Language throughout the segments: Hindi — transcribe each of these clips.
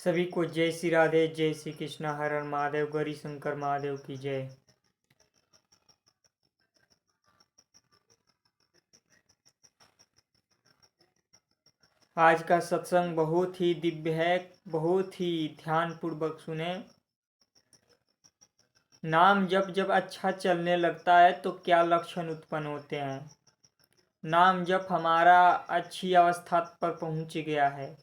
सभी को जय श्री राधे, जय श्री कृष्णा, हर हर महादेव, गौरी शंकर महादेव की जय। आज का सत्संग बहुत ही दिव्य है, बहुत ही ध्यान पूर्वक सुने। नाम जब जब अच्छा चलने लगता है तो क्या लक्षण उत्पन्न होते हैं। नाम जब हमारा अच्छी अवस्था पर पहुंच गया है,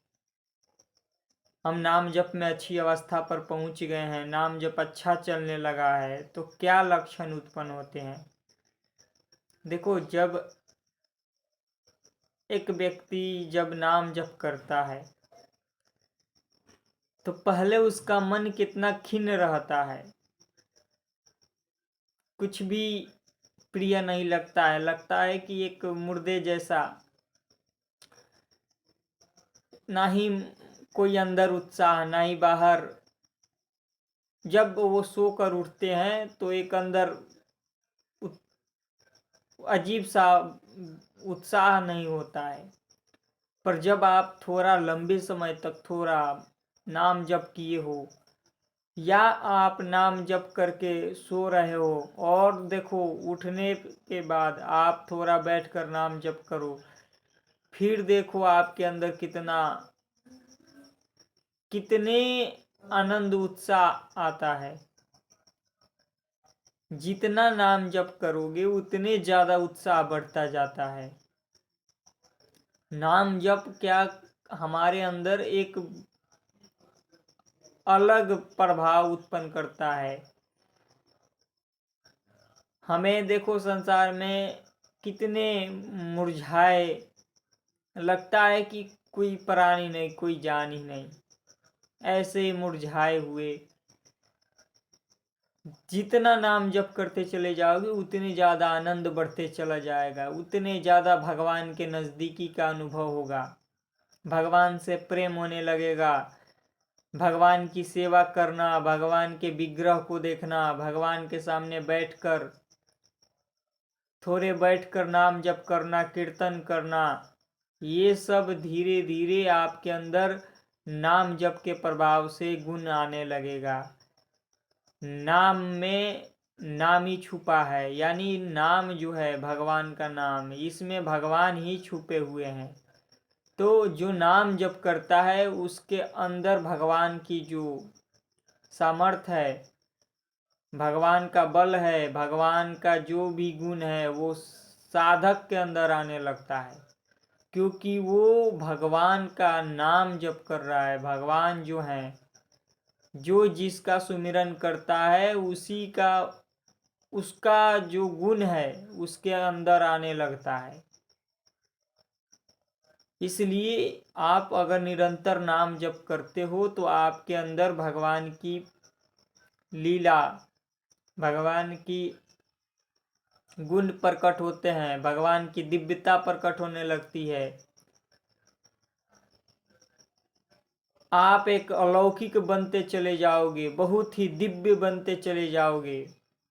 हम नाम जप में अच्छी अवस्था पर पहुंच गए हैं, नाम जप अच्छा चलने लगा है तो क्या लक्षण उत्पन्न होते हैं। देखो, जब एक व्यक्ति जब नाम जप करता है तो पहले उसका मन कितना खिन्न रहता है, कुछ भी प्रिय नहीं लगता है, लगता है कि एक मुर्दे जैसा, ना ही कोई अंदर उत्साह ना ही बाहर। जब वो सोकर उठते हैं तो एक अंदर अजीब सा उत्साह नहीं होता है। पर जब आप थोड़ा लंबे समय तक थोड़ा नाम जप किए हो, या आप नाम जप करके सो रहे हो और देखो उठने के बाद आप थोड़ा बैठकर नाम जप करो, फिर देखो आपके अंदर कितने आनंद उत्साह आता है। जितना नाम जप करोगे उतने ज्यादा उत्साह बढ़ता जाता है। नाम जप क्या हमारे अंदर एक अलग प्रभाव उत्पन्न करता है। हमें देखो संसार में कितने मुरझाए, लगता है कि कोई प्राणी नहीं, कोई जान ही नहीं, ऐसे मुरझाए हुए। जितना नाम जप करते चले जाओगे उतने ज़्यादा आनंद बढ़ते चला जाएगा, उतने ज़्यादा भगवान के नज़दीकी का अनुभव होगा, भगवान से प्रेम होने लगेगा। भगवान की सेवा करना, भगवान के विग्रह को देखना, भगवान के सामने बैठकर थोड़े बैठकर नाम जप करना, कीर्तन करना, ये सब धीरे धीरे आपके अंदर नाम जप के प्रभाव से गुण आने लगेगा। नाम में नाम ही छुपा है, यानी नाम जो है भगवान का नाम, इसमें भगवान ही छुपे हुए हैं। तो जो नाम जप करता है उसके अंदर भगवान की जो सामर्थ्य है, भगवान का बल है, भगवान का जो भी गुण है वो साधक के अंदर आने लगता है, क्योंकि वो भगवान का नाम जप कर रहा है। भगवान जो है, जो जिसका सुमिरन करता है उसी का, उसका जो गुण है उसके अंदर आने लगता है। इसलिए आप अगर निरंतर नाम जप करते हो तो आपके अंदर भगवान की लीला, भगवान की गुण प्रकट होते हैं, भगवान की दिव्यता प्रकट होने लगती है। आप एक अलौकिक बनते चले जाओगे, बहुत ही दिव्य बनते चले जाओगे।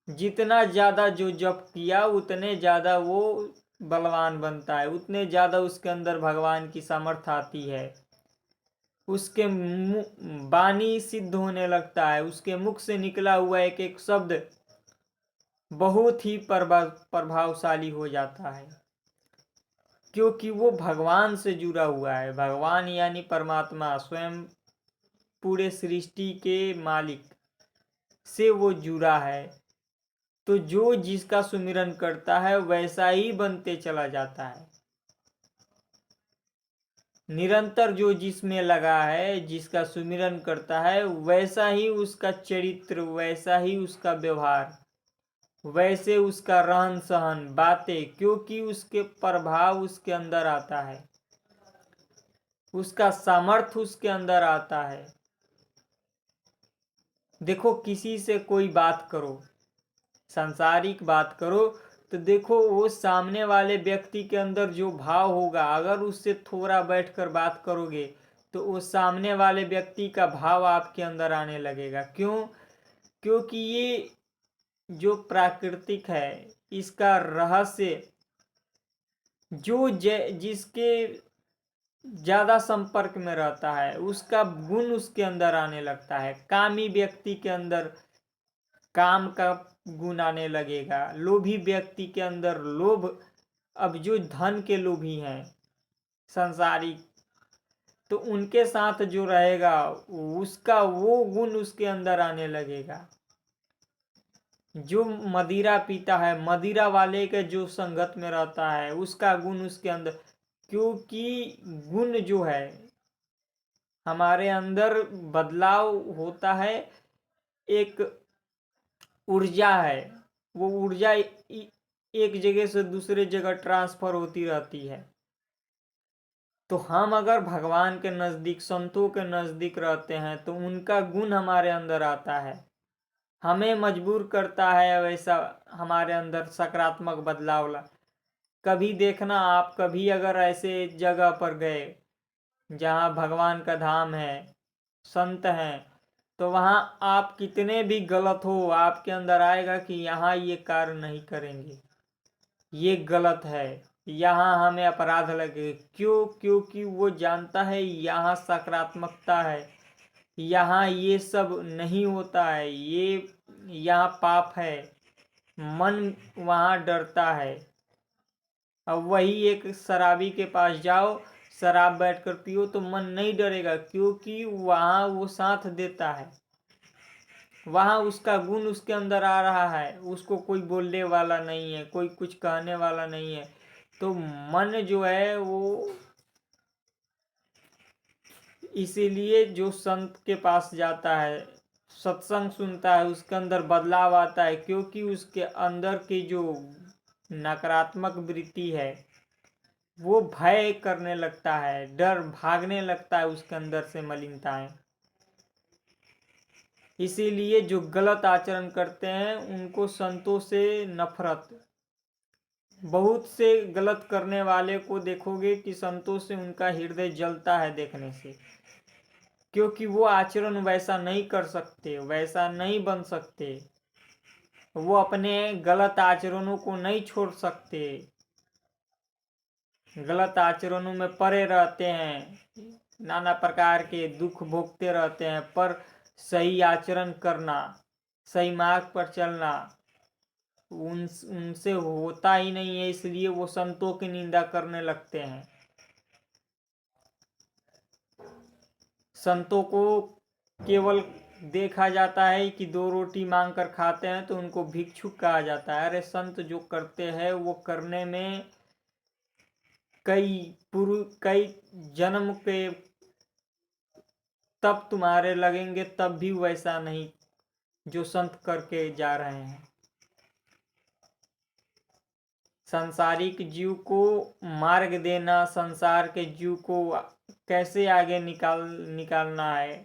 जितना ज़्यादा जो जप किया उतने ज़्यादा वो बलवान बनता है, उतने ज़्यादा उसके अंदर भगवान की सामर्थ्य आती है। उसके वाणी सिद्ध होने लगता है, उसके मुख से निकला हुआ एक एक शब्द बहुत ही प्रभावशाली हो जाता है, क्योंकि वो भगवान से जुड़ा हुआ है। भगवान यानी परमात्मा स्वयं, पूरे सृष्टि के मालिक से वो जुड़ा है। तो जो जिसका सुमिरन करता है वैसा ही बनते चला जाता है। निरंतर जो जिसमें लगा है, जिसका सुमिरन करता है, वैसा ही उसका चरित्र, वैसा ही उसका व्यवहार, वैसे उसका रहन सहन, बातें, क्योंकि उसके प्रभाव उसके अंदर आता है, उसका सामर्थ्य उसके अंदर आता है। देखो, किसी से कोई बात करो, सांसारिक बात करो, तो देखो वो सामने वाले व्यक्ति के अंदर जो भाव होगा, अगर उससे थोड़ा बैठकर बात करोगे तो वो सामने वाले व्यक्ति का भाव आपके अंदर आने लगेगा। क्यों? क्योंकि ये जो प्राकृतिक है, इसका रहस्य जो जिसके ज़्यादा संपर्क में रहता है, उसका गुण उसके अंदर आने लगता है। कामी व्यक्ति के अंदर काम का गुण आने लगेगा। लोभी व्यक्ति के अंदर लोभ, अब जो धन के लोभी हैं संसारिक, तो उनके साथ जो रहेगा उसका वो गुण उसके अंदर आने लगेगा। जो मदिरा पीता है, मदिरा वाले के जो संगत में रहता है उसका गुण उसके अंदर, क्योंकि गुण जो है हमारे अंदर बदलाव होता है, एक ऊर्जा है, वो ऊर्जा एक जगह से दूसरे जगह ट्रांसफर होती रहती है। तो हम अगर भगवान के नज़दीक, संतों के नज़दीक रहते हैं तो उनका गुण हमारे अंदर आता है, हमें मजबूर करता है वैसा हमारे अंदर सकारात्मक बदलाव ला। कभी देखना आप, कभी अगर ऐसे जगह पर गए जहाँ भगवान का धाम है, संत हैं, तो वहाँ आप कितने भी गलत हो, आपके अंदर आएगा कि यहाँ ये कार्य नहीं करेंगे, ये गलत है, यहाँ हमें अपराध लगे। क्यों? क्योंकि वो जानता है यहाँ सकारात्मकता है, यहाँ ये सब नहीं होता है, ये यहाँ पाप है, मन वहाँ डरता है। अब वही एक शराबी के पास जाओ, शराब बैठकर पियो तो मन नहीं डरेगा, क्योंकि वहाँ वो साथ देता है, वहाँ उसका गुण उसके अंदर आ रहा है, उसको कोई बोलने वाला नहीं है, कोई कुछ कहने वाला नहीं है। तो मन जो है वो, इसीलिए जो संत के पास जाता है, सत्संग सुनता है, उसके अंदर बदलाव आता है, क्योंकि उसके अंदर की जो नकारात्मक वृत्ति है वो भय करने लगता है, डर भागने लगता है उसके अंदर से मलिनताएं। इसीलिए जो गलत आचरण करते हैं उनको संतों से नफरत। बहुत से गलत करने वाले को देखोगे कि संतों से उनका हृदय जलता है देखने से, क्योंकि वो आचरण वैसा नहीं कर सकते, वैसा नहीं बन सकते, वो अपने गलत आचरणों को नहीं छोड़ सकते, गलत आचरणों में पड़े रहते हैं, नाना प्रकार के दुख भोगते रहते हैं। पर सही आचरण करना, सही मार्ग पर चलना उनसे होता ही नहीं है, इसलिए वो संतों की निंदा करने लगते हैं। संतों को केवल देखा जाता है कि 2 रोटी मांग कर खाते हैं तो उनको भिक्षुक कहा जाता है। अरे संत जो करते हैं वो करने में कई जन्म के तब तुम्हारे लगेंगे, तब भी वैसा नहीं जो संत करके जा रहे हैं। संसारिक जीव को मार्ग देना, संसार के जीव को कैसे आगे निकालना है,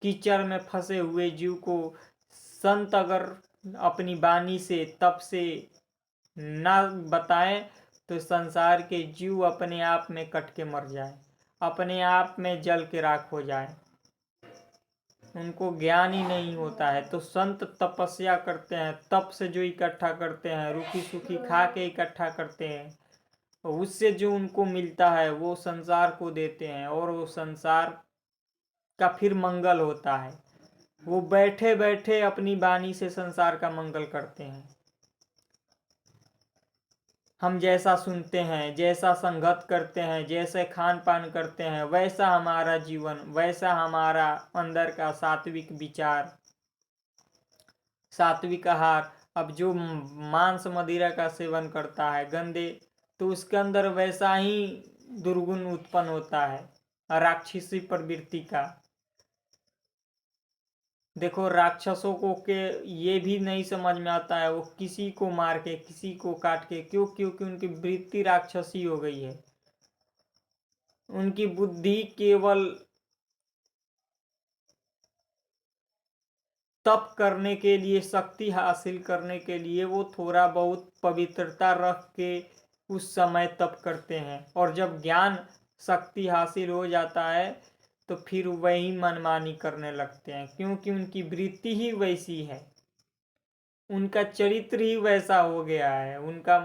कीचड़ में फंसे हुए जीव को संत अगर अपनी वाणी से, तप से ना बताएं तो संसार के जीव अपने आप में कट के मर जाए, अपने आप में जल के राख हो जाए, उनको ज्ञान ही नहीं होता है। तो संत तपस्या करते हैं, तप से जो इकट्ठा करते हैं, रूखी सूखी खा के इकट्ठा करते हैं, उससे जो उनको मिलता है वो संसार को देते हैं, और वो संसार का फिर मंगल होता है। वो बैठे बैठे अपनी वाणी से संसार का मंगल करते हैं। हम जैसा सुनते हैं, जैसा संगत करते हैं, जैसे खान पान करते हैं, वैसा हमारा जीवन, वैसा हमारा अंदर का सात्विक विचार, सात्विक आहार। अब जो मांस मदिरा का सेवन करता है गंदे, तो उसके अंदर वैसा ही दुर्गुण उत्पन्न होता है, राक्षसी प्रवृत्ति का। देखो राक्षसों को के ये भी नहीं समझ में आता है, वो किसी को मार के, किसी को काट के, क्यों? क्योंकि उनकी वृत्ति राक्षसी हो गई है। उनकी बुद्धि केवल तप करने के लिए, शक्ति हासिल करने के लिए वो थोड़ा बहुत पवित्रता रख के उस समय तप करते हैं, और जब ज्ञान शक्ति हासिल हो जाता है तो फिर वही मनमानी करने लगते हैं, क्योंकि उनकी वृत्ति ही वैसी है, उनका चरित्र ही वैसा हो गया है, उनका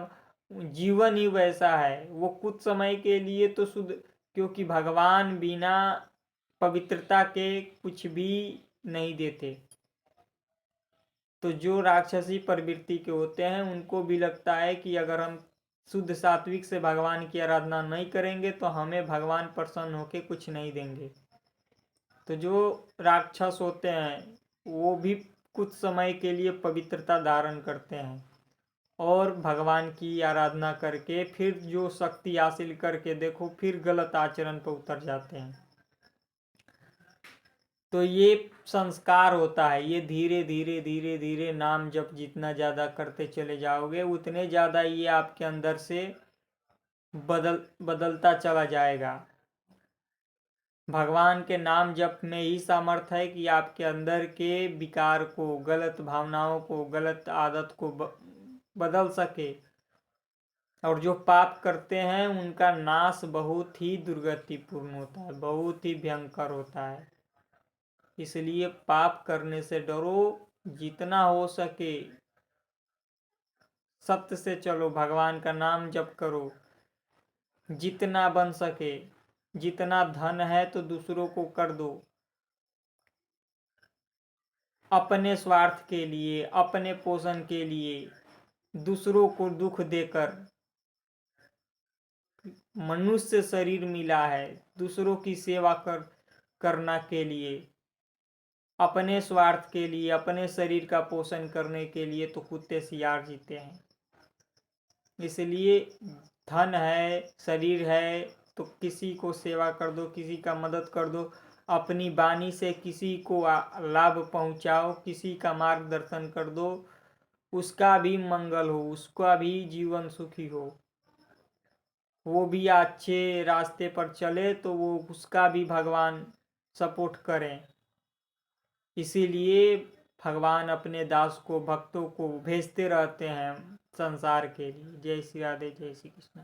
जीवन ही वैसा है। वो कुछ समय के लिए तो शुद्ध क्योंकि भगवान बिना पवित्रता के कुछ भी नहीं देते। तो जो राक्षसी प्रवृत्ति के होते हैं उनको भी लगता है कि अगर हम शुद्ध सात्विक से भगवान की आराधना नहीं करेंगे तो हमें भगवान प्रसन्न होके कुछ नहीं देंगे। तो जो राक्षस होते हैं वो भी कुछ समय के लिए पवित्रता धारण करते हैं और भगवान की आराधना करके फिर जो शक्ति हासिल करके देखो फिर गलत आचरण पर उतर जाते हैं। तो ये संस्कार होता है। ये धीरे धीरे धीरे धीरे नाम जप जितना ज़्यादा करते चले जाओगे उतने ज़्यादा ये आपके अंदर से बदलता चला जाएगा। भगवान के नाम जप में ही सामर्थ्य है कि आपके अंदर के विकार को, गलत भावनाओं को, गलत आदत को बदल सके। और जो पाप करते हैं उनका नाश बहुत ही दुर्गतिपूर्ण होता है, बहुत ही भयंकर होता है। इसलिए पाप करने से डरो, जितना हो सके सत्य से चलो, भगवान का नाम जप करो, जितना बन सके। जितना धन है तो दूसरों को कर दो, अपने स्वार्थ के लिए, अपने पोषण के लिए, दूसरों को दुख देकर। मनुष्य शरीर मिला है दूसरों की सेवा करना के लिए, अपने स्वार्थ के लिए, अपने शरीर का पोषण करने के लिए तो कुत्ते सियार जीते हैं। इसलिए धन है, शरीर है तो किसी को सेवा कर दो, किसी का मदद कर दो, अपनी वाणी से किसी को लाभ पहुंचाओ, किसी का मार्गदर्शन कर दो, उसका भी मंगल हो, उसका भी जीवन सुखी हो, वो भी अच्छे रास्ते पर चले तो वो उसका भी भगवान सपोर्ट करें। इसीलिए भगवान अपने दास को, भक्तों को भेजते रहते हैं संसार के लिए। जय श्री राधे, जय श्री कृष्ण।